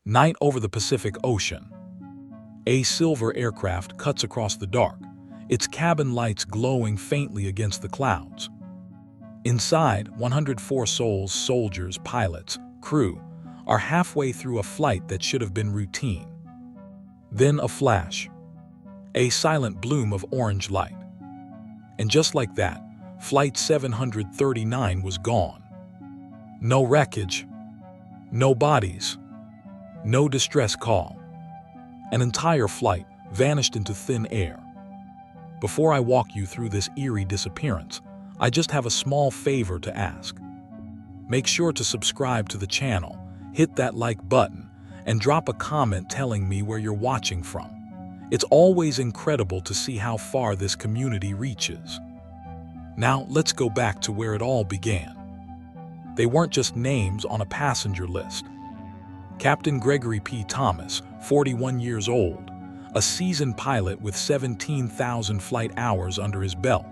Night over the Pacific Ocean. A silver aircraft cuts across the dark, its cabin lights glowing faintly against the clouds. Inside, 104 souls, soldiers, pilots, crew, are halfway through a flight that should have been routine. Then a flash. A silent bloom of orange light. And just like that, Flight 739 was gone. No wreckage, no bodies, no distress call. An entire flight vanished into thin air. Before I walk you through this eerie disappearance, I just have a small favor to ask. Make sure to subscribe to the channel, hit that like button, and drop a comment telling me where you're watching from. It's always incredible to see how far this community reaches. Now, let's go back to where it all began. They weren't just names on a passenger list. Captain Gregory P. Thomas, 41 years old, a seasoned pilot with 17,000 flight hours under his belt.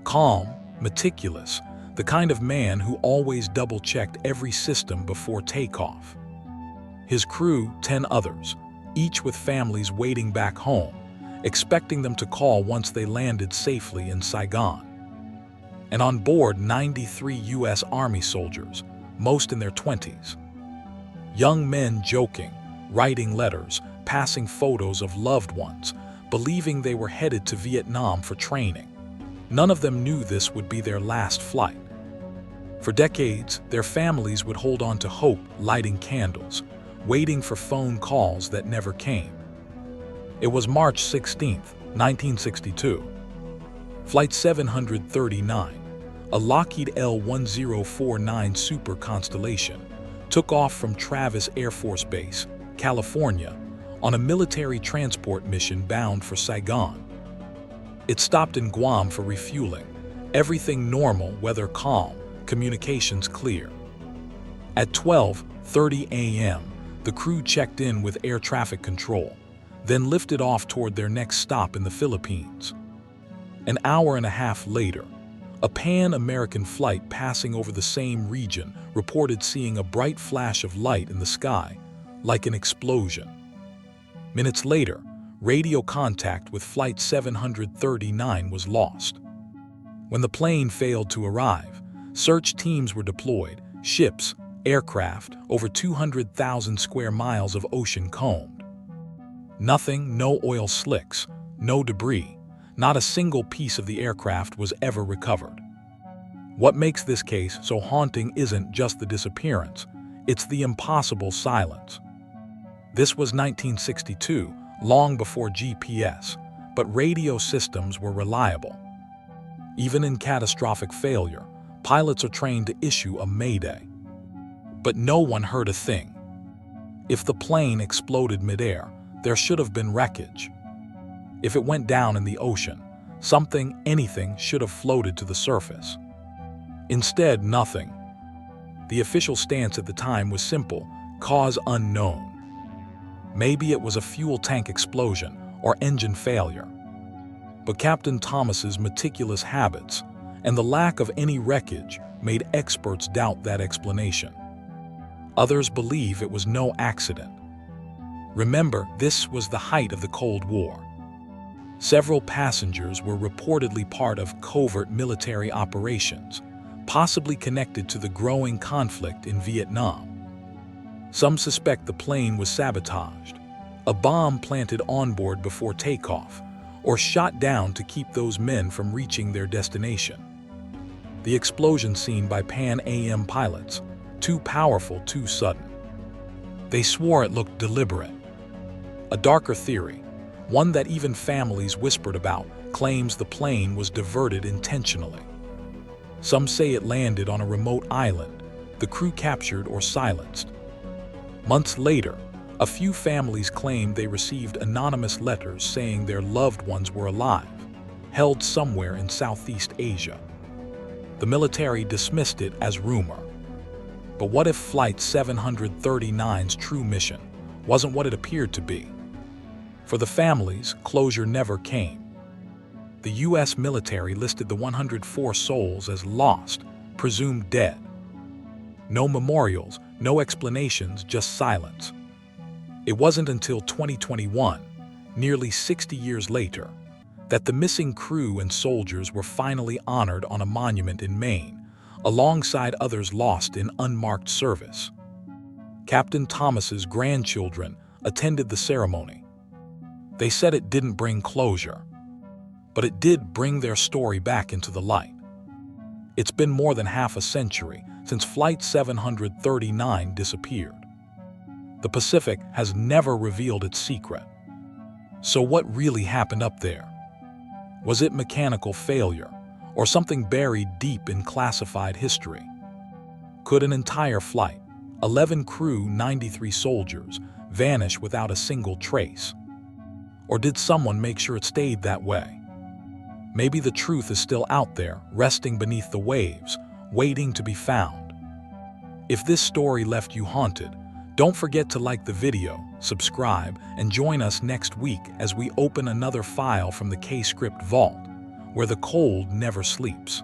Calm, meticulous, the kind of man who always double-checked every system before takeoff. His crew, 10 others, each with families waiting back home, expecting them to call once they landed safely in Saigon. And on board 93 U.S. Army soldiers, most in their 20s. Young men joking, writing letters, passing photos of loved ones, believing they were headed to Vietnam for training. None of them knew this would be their last flight. For decades, their families would hold on to hope, lighting candles, waiting for phone calls that never came. It was March 16, 1962. Flight 739, a Lockheed L-1049 Super Constellation, took off from Travis Air Force Base, California, on a military transport mission bound for Saigon. It stopped in Guam for refueling, everything normal, weather calm, communications clear. At 12:30 a.m., the crew checked in with air traffic control, then lifted off toward their next stop in the Philippines. An hour and a half later, a Pan-American flight passing over the same region reported seeing a bright flash of light in the sky, like an explosion. Minutes later, radio contact with Flight 739 was lost. When the plane failed to arrive, search teams were deployed, ships, aircraft, over 200,000 square miles of ocean combed. Nothing, no oil slicks, no debris. Not a single piece of the aircraft was ever recovered. What makes this case so haunting isn't just the disappearance, it's the impossible silence. This was 1962, long before GPS, but radio systems were reliable. Even in catastrophic failure, pilots are trained to issue a mayday. But no one heard a thing. If the plane exploded midair, there should have been wreckage. If it went down in the ocean, something, anything should have floated to the surface. Instead, nothing. The official stance at the time was simple: cause unknown. Maybe it was a fuel tank explosion or engine failure. But Captain Thomas's meticulous habits and the lack of any wreckage made experts doubt that explanation. Others believe it was no accident. Remember, this was the height of the Cold War. Several passengers were reportedly part of covert military operations, possibly connected to the growing conflict in Vietnam. Some suspect the plane was sabotaged, a bomb planted on board before takeoff, or shot down to keep those men from reaching their destination. The explosion seen by Pan Am pilots, too powerful, too sudden. They swore it looked deliberate. A darker theory, one that even families whispered about, claims the plane was diverted intentionally. Some say it landed on a remote island, the crew captured or silenced. Months later, a few families claimed they received anonymous letters saying their loved ones were alive, held somewhere in Southeast Asia. The military dismissed it as rumor. But what if Flight 739's true mission wasn't what it appeared to be? For the families, closure never came. The U.S. military listed the 104 souls as lost, presumed dead. No memorials, no explanations, just silence. It wasn't until 2021, nearly 60 years later, that the missing crew and soldiers were finally honored on a monument in Maine, alongside others lost in unmarked service. Captain Thomas's grandchildren attended the ceremony. They said it didn't bring closure, but it did bring their story back into the light. It's been more than half a century since Flight 739 disappeared. The Pacific has never revealed its secret. So what really happened up there? Was it mechanical failure, or something buried deep in classified history? Could an entire flight, 11 crew, 93 soldiers, vanish without a single trace? Or did someone make sure it stayed that way? Maybe the truth is still out there, resting beneath the waves, waiting to be found. If this story left you haunted, don't forget to like the video, subscribe, and join us next week as we open another file from the CaseCrypt Vault, where the cold never sleeps.